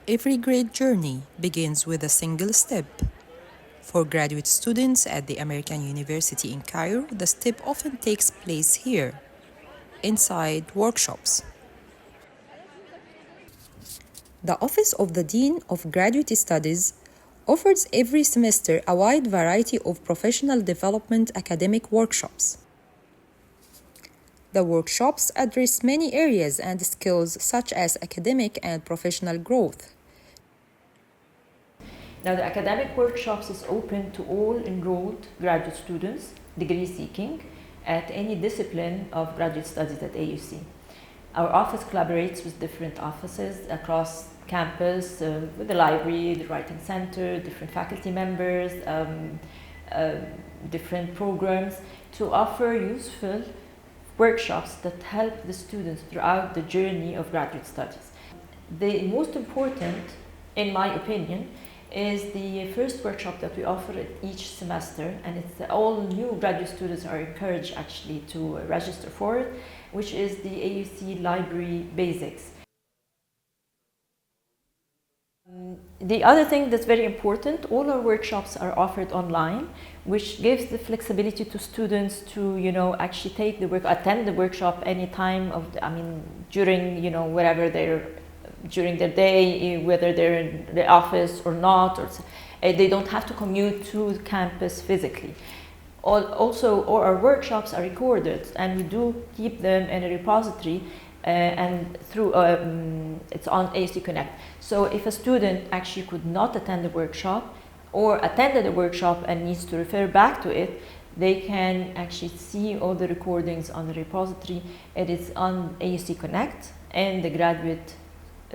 Every great journey begins with a single step. For graduate students at the American University in Cairo, the step often takes place here, inside workshops. The Office of the Dean of Graduate Studies offers every semester a wide variety of professional development academic workshops. The workshops address many areas and skills such as academic and professional growth. Now, the academic workshops is open to all enrolled graduate students, degree seeking, at any discipline of graduate studies at AUC. Our office collaborates with different offices across campus, with the library, the writing center, different faculty members, different programs, to offer useful workshops that help the students throughout the journey of graduate studies. The most important, in my opinion, is the first workshop that we offer each semester, and it's all new graduate students are encouraged actually to register for it, which is the AUC Library Basics. The other thing that's very important, all our workshops are offered online, which gives the flexibility to students to, actually take the attend the workshop any time of, during, wherever during their day, whether they're in the office or not, or they don't have to commute to the campus physically. Also, all our workshops are recorded, and we do keep them in a repository, and through it's on AUC Connect. So if a student actually could not attend the workshop or attended the workshop and needs to refer back to it, they can actually see all the recordings on the repository. It is on AUC Connect and the Graduate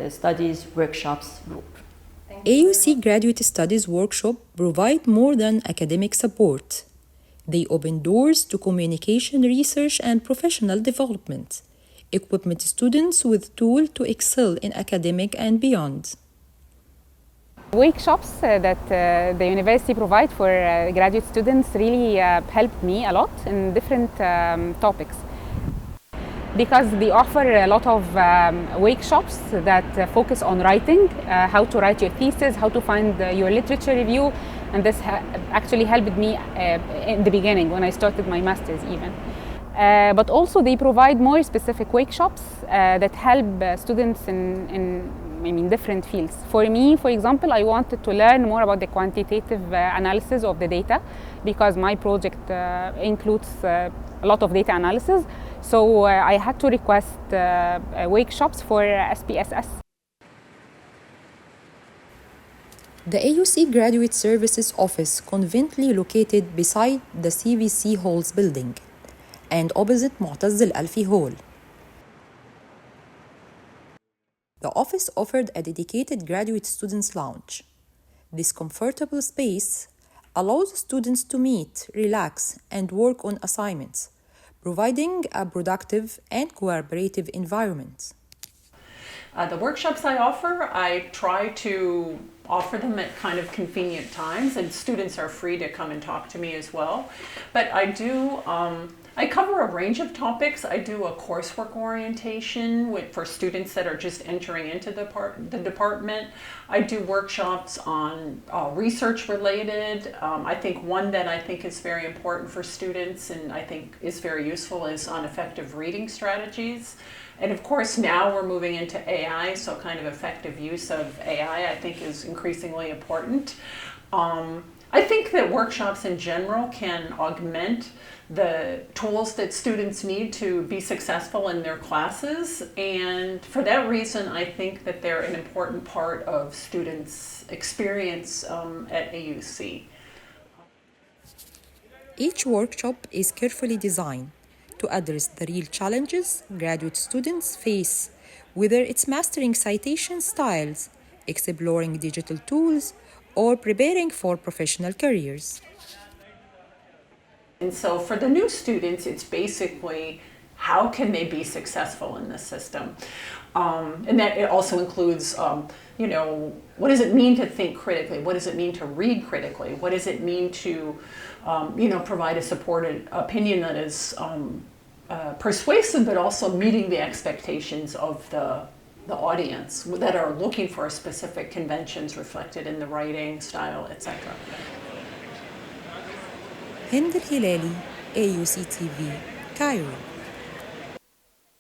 Studies Workshops group. AUC Graduate Studies Workshop provide more than academic support. They open doors to communication research and professional development, equipping students with tools to excel in academic and beyond. Workshops that the university provide for graduate students really helped me a lot in different topics, because they offer a lot of workshops that focus on writing, how to write your thesis, how to find your literature review, and this actually helped me in the beginning when I started my master's even. But also they provide more specific workshops that help students in different fields. For me, for example, I wanted to learn more about the quantitative analysis of the data, because my project includes a lot of data analysis. So I had to request workshops for SPSS. The AUC Graduate Services Office conveniently located beside the CVC Halls building and opposite Mu'taz Al-Alfi Hall. The office offered a dedicated graduate students' lounge. This comfortable space allows students to meet, relax, and work on assignments, providing a productive and collaborative environment. The workshops I offer, I try to offer them at kind of convenient times, and students are free to come and talk to me as well. But I cover a range of topics. I do a coursework orientation for students that are just entering into the department. I do workshops on research related. I think one that I think is very important for students and I think is very useful is on effective reading strategies. And of course now we're moving into AI, so kind of effective use of AI I think is increasingly important. I think that workshops in general can augment the tools that students need to be successful in their classes, and for that reason I think that they're an important part of students' experience at AUC. Each workshop is carefully designed to address the real challenges graduate students face, whether it's mastering citation styles, exploring digital tools, or preparing for professional careers. And so for the new students, it's basically how can they be successful in this system? And that it also includes, what does it mean to think critically? What does it mean to read critically? What does it mean to, provide a supported opinion that is persuasive, but also meeting the expectations of the the audience that are looking for specific conventions reflected in the writing style, etc. Hind Al Helaly, AUC TV, Cairo.